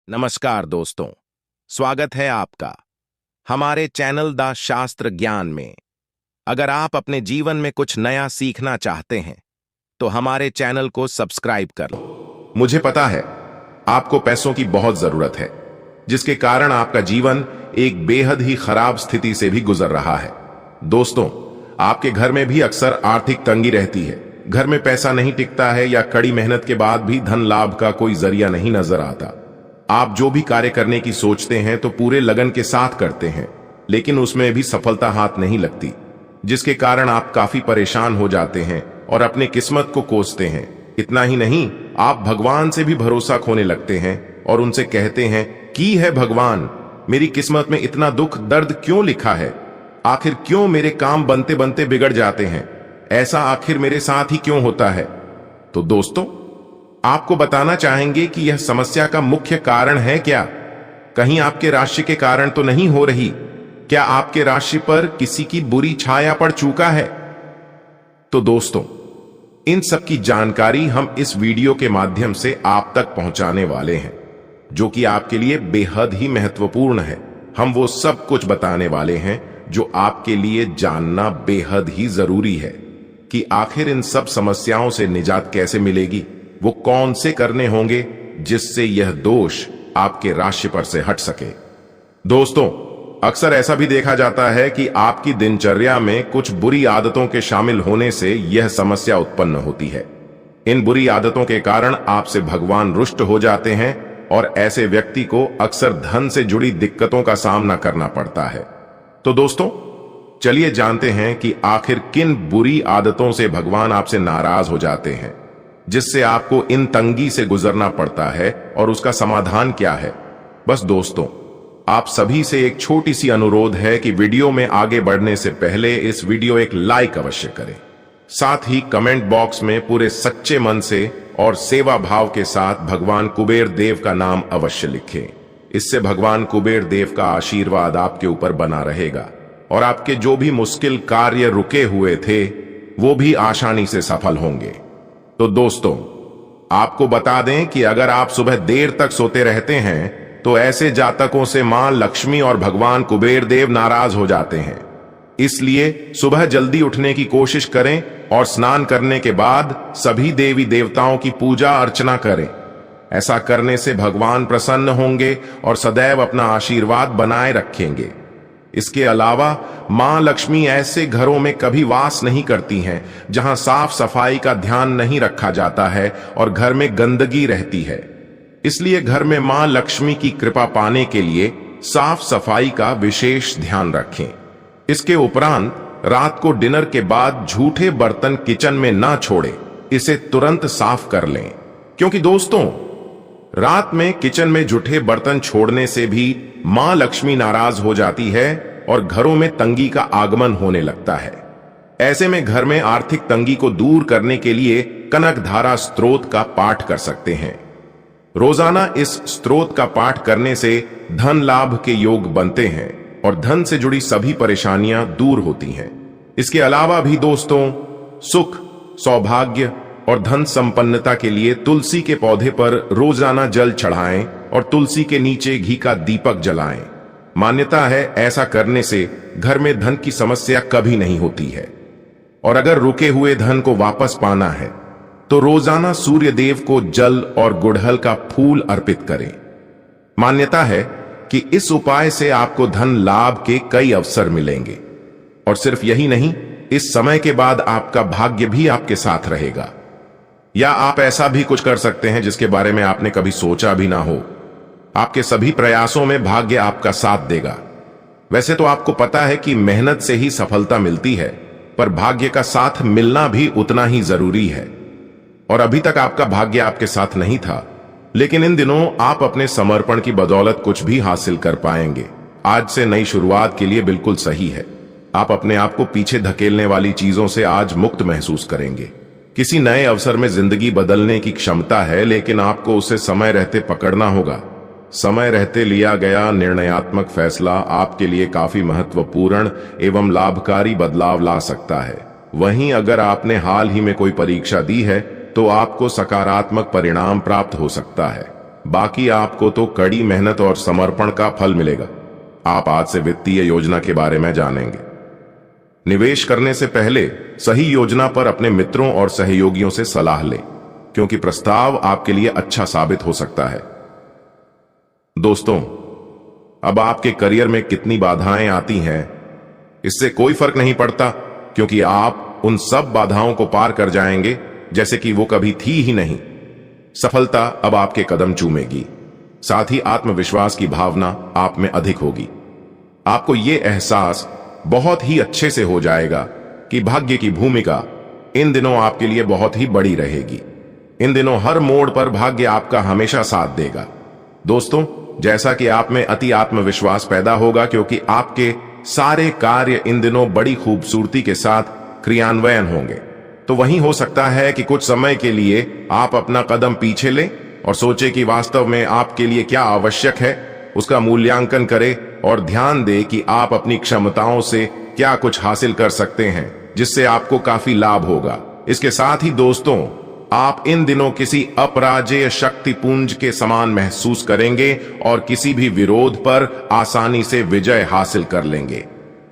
नमस्कार दोस्तों, स्वागत है आपका हमारे चैनल द शास्त्र ज्ञान में। अगर आप अपने जीवन में कुछ नया सीखना चाहते हैं तो हमारे चैनल को सब्सक्राइब कर लो। मुझे पता है आपको पैसों की बहुत जरूरत है, जिसके कारण आपका जीवन एक बेहद ही खराब स्थिति से भी गुजर रहा है। दोस्तों, आपके घर में भी अक्सर आर्थिक तंगी रहती है। घर में पैसा नहीं टिकता है या कड़ी मेहनत के बाद भी धन लाभ का कोई जरिया नहीं नजर आता। आप जो भी कार्य करने की सोचते हैं तो पूरे लगन के साथ करते हैं, लेकिन उसमें भी सफलता हाथ नहीं लगती, जिसके कारण आप काफी परेशान हो जाते हैं और अपने किस्मत को कोसते हैं। इतना ही नहीं, आप भगवान से भी भरोसा खोने लगते हैं और उनसे कहते हैं कि है भगवान, मेरी किस्मत में इतना दुख दर्द क्यों लिखा है? आखिर क्यों मेरे काम बनते बनते बिगड़ जाते हैं? ऐसा आखिर मेरे साथ ही क्यों होता है? तो दोस्तों, आपको बताना चाहेंगे कि यह समस्या का मुख्य कारण है क्या? कहीं आपके राशि के कारण तो नहीं हो रही? क्या आपके राशि पर किसी की बुरी छाया पड़ चुका है? तो दोस्तों, इन सब की जानकारी हम इस वीडियो के माध्यम से आप तक पहुंचाने वाले हैं, जो कि आपके लिए बेहद ही महत्वपूर्ण है। हम वो सब कुछ बताने वाले हैं जो आपके लिए जानना बेहद ही जरूरी है कि आखिर इन सब समस्याओं से निजात कैसे मिलेगी, वो कौन से करने होंगे जिससे यह दोष आपके राशि पर से हट सके। दोस्तों, अक्सर ऐसा भी देखा जाता है कि आपकी दिनचर्या में कुछ बुरी आदतों के शामिल होने से यह समस्या उत्पन्न होती है। इन बुरी आदतों के कारण आपसे भगवान रुष्ट हो जाते हैं और ऐसे व्यक्ति को अक्सर धन से जुड़ी दिक्कतों का सामना करना पड़ता है। तो दोस्तों, चलिए जानते हैं कि आखिर किन बुरी आदतों से भगवान आपसे नाराज हो जाते हैं, जिससे आपको इन तंगी से गुजरना पड़ता है और उसका समाधान क्या है। बस दोस्तों, आप सभी से एक छोटी सी अनुरोध है कि वीडियो में आगे बढ़ने से पहले इस वीडियो एक लाइक अवश्य करें। साथ ही कमेंट बॉक्स में पूरे सच्चे मन से और सेवा भाव के साथ भगवान कुबेर देव का नाम अवश्य लिखें। इससे भगवान कुबेर देव का आशीर्वाद आपके ऊपर बना रहेगा और आपके जो भी मुश्किल कार्य रुके हुए थे वो भी आसानी से सफल होंगे। तो दोस्तों, आपको बता दें कि अगर आप सुबह देर तक सोते रहते हैं तो ऐसे जातकों से मां लक्ष्मी और भगवान कुबेर देव नाराज हो जाते हैं। इसलिए सुबह जल्दी उठने की कोशिश करें और स्नान करने के बाद सभी देवी देवताओं की पूजा अर्चना करें। ऐसा करने से भगवान प्रसन्न होंगे और सदैव अपना आशीर्वाद बनाए रखेंगे। इसके अलावा मां लक्ष्मी ऐसे घरों में कभी वास नहीं करती हैं जहां साफ सफाई का ध्यान नहीं रखा जाता है और घर में गंदगी रहती है। इसलिए घर में मां लक्ष्मी की कृपा पाने के लिए साफ सफाई का विशेष ध्यान रखें। इसके उपरांत रात को डिनर के बाद झूठे बर्तन किचन में ना छोड़ें, इसे तुरंत साफ कर लें। क्योंकि दोस्तों, रात में किचन में जूठे बर्तन छोड़ने से भी मां लक्ष्मी नाराज हो जाती है और घरों में तंगी का आगमन होने लगता है। ऐसे में घर में आर्थिक तंगी को दूर करने के लिए कनक धारा स्त्रोत का पाठ कर सकते हैं। रोजाना इस स्त्रोत का पाठ करने से धन लाभ के योग बनते हैं और धन से जुड़ी सभी परेशानियां दूर होती हैं। इसके अलावा भी दोस्तों, सुख, सौभाग्य और धन संपन्नता के लिए तुलसी के पौधे पर रोजाना जल चढ़ाएं और तुलसी के नीचे घी का दीपक जलाएं। मान्यता है ऐसा करने से घर में धन की समस्या कभी नहीं होती है। और अगर रुके हुए धन को वापस पाना है तो रोजाना सूर्य देव को जल और गुड़हल का फूल अर्पित करें। मान्यता है कि इस उपाय से आपको धन लाभ के कई अवसर मिलेंगे। और सिर्फ यही नहीं, इस समय के बाद आपका भाग्य भी आपके साथ रहेगा। या आप ऐसा भी कुछ कर सकते हैं जिसके बारे में आपने कभी सोचा भी ना हो। आपके सभी प्रयासों में भाग्य आपका साथ देगा। वैसे तो आपको पता है कि मेहनत से ही सफलता मिलती है, पर भाग्य का साथ मिलना भी उतना ही जरूरी है। और अभी तक आपका भाग्य आपके साथ नहीं था, लेकिन इन दिनों आप अपने समर्पण की बदौलत कुछ भी हासिल कर पाएंगे। आज से नई शुरुआत के लिए बिल्कुल सही है। आप अपने आप को पीछे धकेलने वाली चीजों से आज मुक्त महसूस करेंगे। किसी नए अवसर में जिंदगी बदलने की क्षमता है, लेकिन आपको उसे समय रहते पकड़ना होगा। समय रहते लिया गया निर्णयात्मक फैसला आपके लिए काफी महत्वपूर्ण एवं लाभकारी बदलाव ला सकता है। वहीं अगर आपने हाल ही में कोई परीक्षा दी है तो आपको सकारात्मक परिणाम प्राप्त हो सकता है। बाकी आपको तो कड़ी मेहनत और समर्पण का फल मिलेगा। आप आज से वित्तीय योजना के बारे में जानेंगे। निवेश करने से पहले सही योजना पर अपने मित्रों और सहयोगियों से सलाह लें, क्योंकि प्रस्ताव आपके लिए अच्छा साबित हो सकता है। दोस्तों, अब आपके करियर में कितनी बाधाएं आती हैं, इससे कोई फर्क नहीं पड़ता, क्योंकि आप उन सब बाधाओं को पार कर जाएंगे जैसे कि वो कभी थी ही नहीं। सफलता अब आपके कदम चूमेगी, साथ ही आत्मविश्वास की भावना आप में अधिक होगी। आपको यह एहसास बहुत ही अच्छे से हो जाएगा कि भाग्य की भूमिका इन दिनों आपके लिए बहुत ही बड़ी रहेगी। इन दिनों हर मोड़ पर भाग्य आपका हमेशा साथ देगा। दोस्तों, जैसा कि आप में अति आत्मविश्वास पैदा होगा, क्योंकि आपके सारे कार्य इन दिनों बड़ी खूबसूरती के साथ क्रियान्वयन होंगे, तो वहीं हो सकता है कि कुछ समय के लिए आप अपना कदम पीछे लें और सोचें कि वास्तव में आपके लिए क्या आवश्यक है। उसका मूल्यांकन करें और ध्यान दें कि आप अपनी क्षमताओं से क्या कुछ हासिल कर सकते हैं, जिससे आपको काफी लाभ होगा। इसके साथ ही दोस्तों, आप इन दिनों किसी अपराजेय शक्तिपुंज के समान महसूस करेंगे और किसी भी विरोध पर आसानी से विजय हासिल कर लेंगे।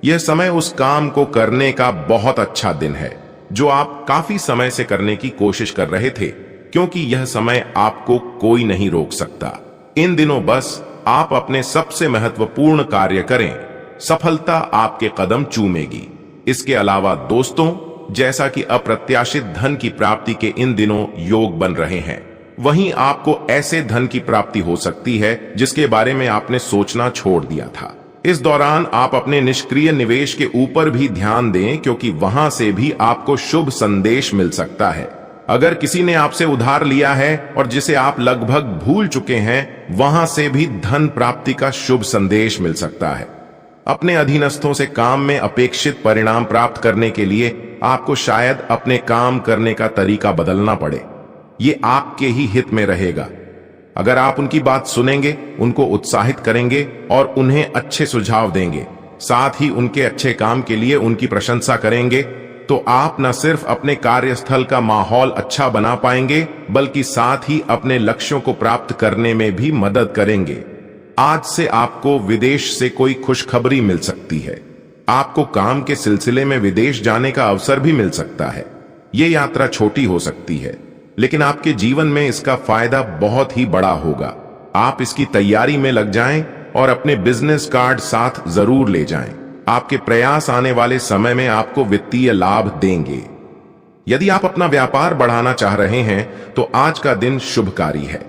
यह समय उस काम को करने का बहुत अच्छा दिन है जो आप काफी समय से करने की कोशिश कर रहे थे, क्योंकि यह समय आपको कोई नहीं रोक सकता। इन दिनों बस आप अपने सबसे महत्वपूर्ण कार्य करें, सफलता आपके कदम चूमेगी। इसके अलावा दोस्तों, जैसा कि अप्रत्याशित धन की प्राप्ति के इन दिनों योग बन रहे हैं, वहीं आपको ऐसे धन की प्राप्ति हो सकती है जिसके बारे में आपने सोचना छोड़ दिया था। इस दौरान आप अपने निष्क्रिय निवेश के ऊपर भी ध्यान दें, क्योंकि वहां से भी आपको शुभ संदेश मिल सकता है। अगर किसी ने आपसे उधार लिया है और जिसे आप लगभग भूल चुके हैं, वहां से भी धन प्राप्ति का शुभ संदेश मिल सकता है। अपने अधीनस्थों से काम में अपेक्षित परिणाम प्राप्त करने के लिए आपको शायद अपने काम करने का तरीका बदलना पड़े। ये आपके ही हित में रहेगा। अगर आप उनकी बात सुनेंगे, उनको उत्साहित करेंगे और उन्हें अच्छे सुझाव देंगे, साथ ही उनके अच्छे काम के लिए उनकी प्रशंसा करेंगे, तो आप न सिर्फ अपने कार्यस्थल का माहौल अच्छा बना पाएंगे, बल्कि साथ ही अपने लक्ष्यों को प्राप्त करने में भी मदद करेंगे। आज से आपको विदेश से कोई खुशखबरी मिल सकती है। आपको काम के सिलसिले में विदेश जाने का अवसर भी मिल सकता है। ये यात्रा छोटी हो सकती है, लेकिन आपके जीवन में इसका फायदा बहुत ही बड़ा होगा। आप इसकी तैयारी में लग जाएं और अपने बिजनेस कार्ड साथ जरूर ले जाएं। आपके प्रयास आने वाले समय में आपको वित्तीय लाभ देंगे। यदि आप अपना व्यापार बढ़ाना चाह रहे हैं तो आज का दिन शुभकारी है।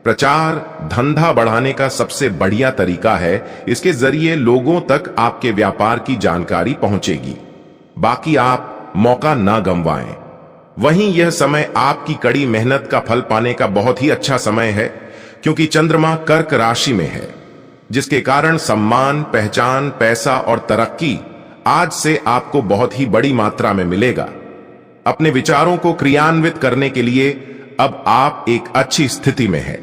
प्रचार धंधा बढ़ाने का सबसे बढ़िया तरीका है। इसके जरिए लोगों तक आपके व्यापार की जानकारी पहुंचेगी। बाकी आप मौका ना गंवाएं। वहीं यह समय आपकी कड़ी मेहनत का फल पाने का बहुत ही अच्छा समय है, क्योंकि चंद्रमा कर्क राशि में है, जिसके कारण सम्मान, पहचान, पैसा और तरक्की आज से आपको बहुत ही बड़ी मात्रा में मिलेगा। अपने विचारों को क्रियान्वित करने के लिए अब आप एक अच्छी स्थिति में हैं।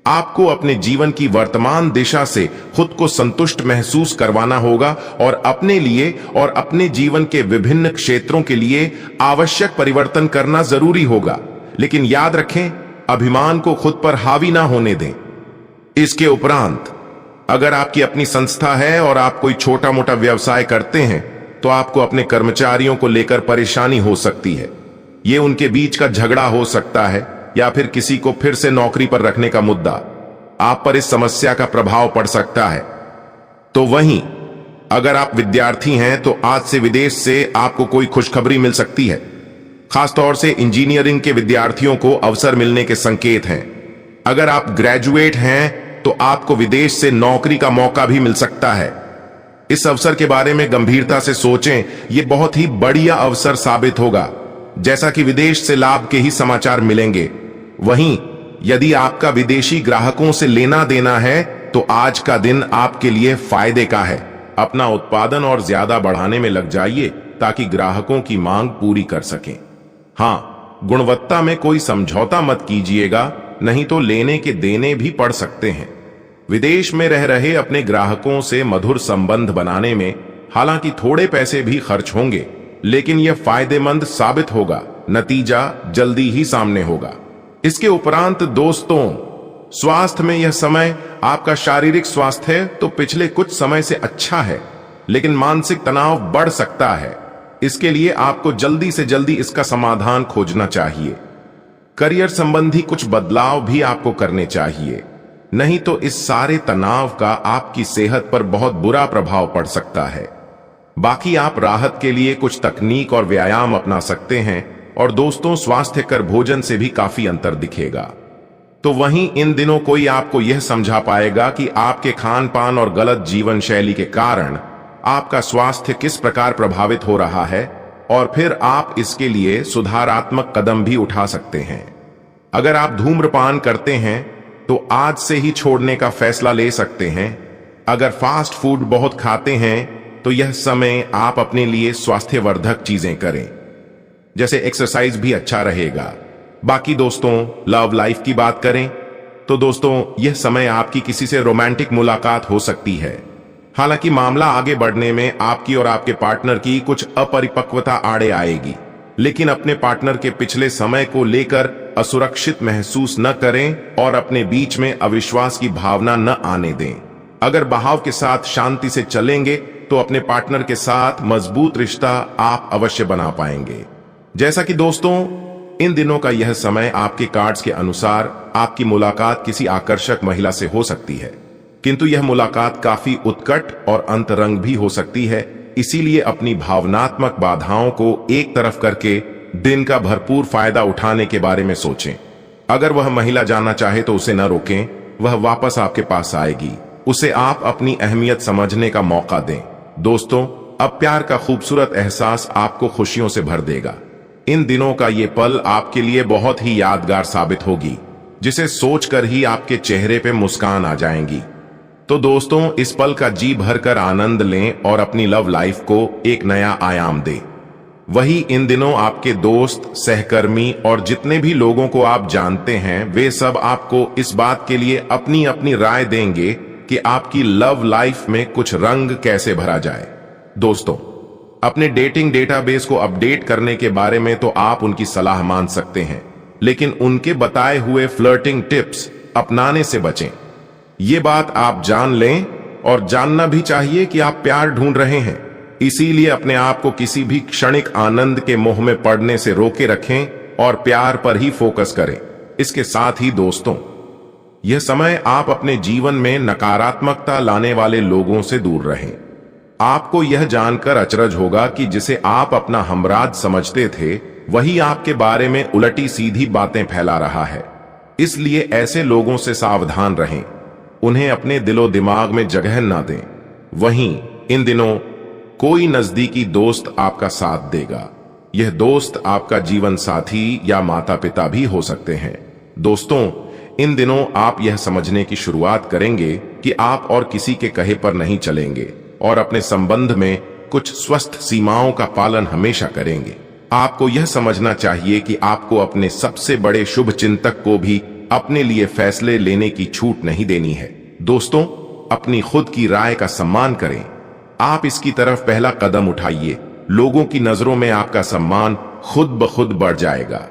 आपको अपने जीवन की वर्तमान दिशा से खुद को संतुष्ट महसूस करवाना होगा और अपने लिए और अपने जीवन के विभिन्न क्षेत्रों के लिए आवश्यक परिवर्तन करना जरूरी होगा। लेकिन याद रखें, अभिमान को खुद पर हावी ना होने दें। इसके उपरांत अगर आपकी अपनी संस्था है और आप कोई छोटा मोटा व्यवसाय करते हैं, तो आपको अपने कर्मचारियों को लेकर परेशानी हो सकती है। ये उनके बीच का झगड़ा हो सकता है या फिर किसी को फिर से नौकरी पर रखने का मुद्दा। आप पर इस समस्या का प्रभाव पड़ सकता है। तो वहीं अगर आप विद्यार्थी हैं तो आज से विदेश से आपको कोई खुशखबरी मिल सकती है। खासतौर से इंजीनियरिंग के विद्यार्थियों को अवसर मिलने के संकेत हैं। अगर आप ग्रेजुएट हैं तो आपको विदेश से नौकरी का मौका भी मिल सकता है। इस अवसर के बारे में गंभीरता से सोचें। यह बहुत ही बढ़िया अवसर साबित होगा, जैसा कि विदेश से लाभ के ही समाचार मिलेंगे। वहीं यदि आपका विदेशी ग्राहकों से लेना देना है तो आज का दिन आपके लिए फायदे का है। अपना उत्पादन और ज्यादा बढ़ाने में लग जाइए ताकि ग्राहकों की मांग पूरी कर सकें। हाँ, गुणवत्ता में कोई समझौता मत कीजिएगा, नहीं तो लेने के देने भी पड़ सकते हैं। विदेश में रह रहे अपने ग्राहकों से मधुर संबंध बनाने में हालांकि थोड़े पैसे भी खर्च होंगे, लेकिन यह फायदेमंद साबित होगा। नतीजा जल्दी ही सामने होगा। इसके उपरांत दोस्तों, स्वास्थ्य में यह समय आपका शारीरिक स्वास्थ्य तो पिछले कुछ समय से अच्छा है, लेकिन मानसिक तनाव बढ़ सकता है। इसके लिए आपको जल्दी से जल्दी इसका समाधान खोजना चाहिए। करियर संबंधी कुछ बदलाव भी आपको करने चाहिए, नहीं तो इस सारे तनाव का आपकी सेहत पर बहुत बुरा प्रभाव पड़ सकता है। बाकी आप राहत के लिए कुछ तकनीक और व्यायाम अपना सकते हैं, और दोस्तों स्वास्थ्यकर भोजन से भी काफी अंतर दिखेगा। तो वहीं इन दिनों कोई आपको यह समझा पाएगा कि आपके खान पान और गलत जीवन शैली के कारण आपका स्वास्थ्य किस प्रकार प्रभावित हो रहा है, और फिर आप इसके लिए सुधारात्मक कदम भी उठा सकते हैं। अगर आप धूम्रपान करते हैं तो आज से ही छोड़ने का फैसला ले सकते हैं। अगर फास्ट फूड बहुत खाते हैं तो यह समय आप अपने लिए स्वास्थ्यवर्धक चीजें करें, जैसे एक्सरसाइज भी अच्छा रहेगा। बाकी दोस्तों लव लाइफ की बात करें तो दोस्तों यह समय आपकी किसी से रोमांटिक मुलाकात हो सकती है। हालांकि मामला आगे बढ़ने में आपकी और आपके पार्टनर की कुछ अपरिपक्वता आड़े आएगी, लेकिन अपने पार्टनर के पिछले समय को लेकर असुरक्षित महसूस न करें और अपने बीच में अविश्वास की भावना न आने दें। अगर बहाव के साथ शांति से चलेंगे तो अपने पार्टनर के साथ मजबूत रिश्ता आप अवश्य बना पाएंगे। जैसा कि दोस्तों इन दिनों का यह समय आपके कार्ड्स के अनुसार आपकी मुलाकात किसी आकर्षक महिला से हो सकती है, किंतु यह मुलाकात काफी उत्कट और अंतरंग भी हो सकती है। इसीलिए अपनी भावनात्मक बाधाओं को एक तरफ करके दिन का भरपूर फायदा उठाने के बारे में सोचें। अगर वह महिला जाना चाहे तो उसे न रोकें, वह वापस आपके पास आएगी। उसे आप अपनी अहमियत समझने का मौका दें। दोस्तों अब प्यार का खूबसूरत एहसास आपको खुशियों से भर देगा। इन दिनों का ये पल आपके लिए बहुत ही यादगार साबित होगी, जिसे सोचकर ही आपके चेहरे पे मुस्कान आ जाएंगी। तो दोस्तों इस पल का जी भरकर आनंद लें और अपनी लव लाइफ को एक नया आयाम दें। वही इन दिनों आपके दोस्त, सहकर्मी और जितने भी लोगों को आप जानते हैं, वे सब आपको इस बात के लिए अपनी अपनी राय देंगे कि आपकी लव लाइफ में कुछ रंग कैसे भरा जाए। दोस्तों अपने डेटिंग डेटाबेस को अपडेट करने के बारे में तो आप उनकी सलाह मान सकते हैं, लेकिन उनके बताए हुए फ्लर्टिंग टिप्स अपनाने से बचें। ये बात आप जान लें और जानना भी चाहिए कि आप प्यार ढूंढ रहे हैं, इसीलिए अपने आप को किसी भी क्षणिक आनंद के मोह में पड़ने से रोके रखें और प्यार पर ही फोकस करें। इसके साथ ही दोस्तों यह समय आप अपने जीवन में नकारात्मकता लाने वाले लोगों से दूर रहें। आपको यह जानकर अचरज होगा कि जिसे आप अपना हमराज समझते थे, वही आपके बारे में उलटी सीधी बातें फैला रहा है। इसलिए ऐसे लोगों से सावधान रहें, उन्हें अपने दिलो दिमाग में जगह ना दें। वहीं इन दिनों कोई नजदीकी दोस्त आपका साथ देगा। यह दोस्त आपका जीवन साथी या माता पिता भी हो सकते हैं। दोस्तों इन दिनों आप यह समझने की शुरुआत करेंगे कि आप और किसी के कहे पर नहीं चलेंगे और अपने संबंध में कुछ स्वस्थ सीमाओं का पालन हमेशा करेंगे। आपको यह समझना चाहिए कि आपको अपने सबसे बड़े शुभ चिंतक को भी अपने लिए फैसले लेने की छूट नहीं देनी है। दोस्तों अपनी खुद की राय का सम्मान करें। आप इसकी तरफ पहला कदम उठाइए। लोगों की नजरों में आपका सम्मान खुद ब खुद बढ़ जाएगा।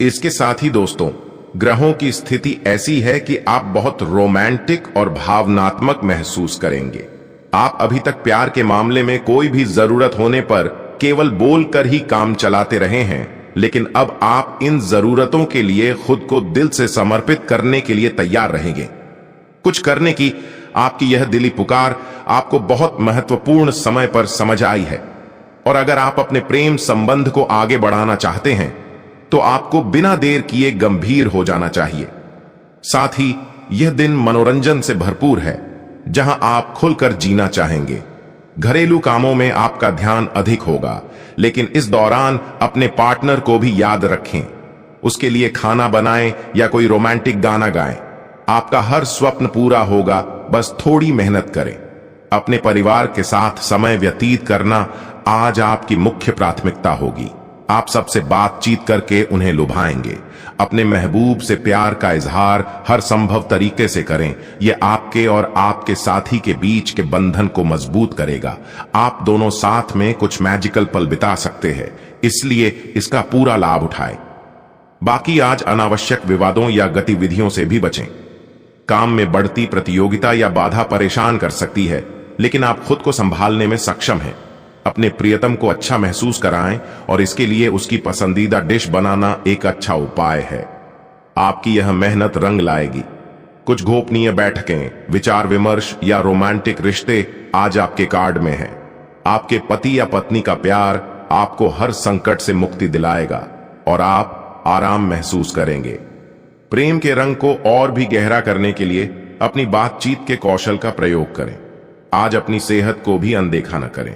इसके साथ ही दोस्तों ग्रहों की स्थिति ऐसी है कि आप बहुत रोमांटिक और भावनात्मक महसूस करेंगे। आप अभी तक प्यार के मामले में कोई भी जरूरत होने पर केवल बोलकर ही काम चलाते रहे हैं, लेकिन अब आप इन जरूरतों के लिए खुद को दिल से समर्पित करने के लिए तैयार रहेंगे। कुछ करने की आपकी यह दिली पुकार आपको बहुत महत्वपूर्ण समय पर समझ आई है, और अगर आप अपने प्रेम संबंध को आगे बढ़ाना चाहते हैं तो आपको बिना देर किए गंभीर हो जाना चाहिए। साथ ही यह दिन मनोरंजन से भरपूर है, जहां आप खुलकर जीना चाहेंगे। घरेलू कामों में आपका ध्यान अधिक होगा, लेकिन इस दौरान अपने पार्टनर को भी याद रखें। उसके लिए खाना बनाएं या कोई रोमांटिक गाना गाएं। आपका हर स्वप्न पूरा होगा, बस थोड़ी मेहनत करें। अपने परिवार के साथ समय व्यतीत करना आज आपकी मुख्य प्राथमिकता होगी। आप सबसे बातचीत करके उन्हें लुभाएंगे। अपने महबूब से प्यार का इजहार हर संभव तरीके से करें। यह आपके और आपके साथी के बीच के बंधन को मजबूत करेगा। आप दोनों साथ में कुछ मैजिकल पल बिता सकते हैं, इसलिए इसका पूरा लाभ उठाएं। बाकी आज अनावश्यक विवादों या गतिविधियों से भी बचें। काम में बढ़ती प्रतियोगिता या बाधा परेशान कर सकती है, लेकिन आप खुद को संभालने में सक्षम हैं। अपने प्रियतम को अच्छा महसूस कराएं और इसके लिए उसकी पसंदीदा डिश बनाना एक अच्छा उपाय है। आपकी यह मेहनत रंग लाएगी। कुछ गोपनीय बैठकें, विचार विमर्श या रोमांटिक रिश्ते आज आपके कार्ड में हैं। आपके पति या पत्नी का प्यार आपको हर संकट से मुक्ति दिलाएगा और आप आराम महसूस करेंगे। प्रेम के रंग को और भी गहरा करने के लिए अपनी बातचीत के कौशल का प्रयोग करें। आज अपनी सेहत को भी अनदेखा न करें।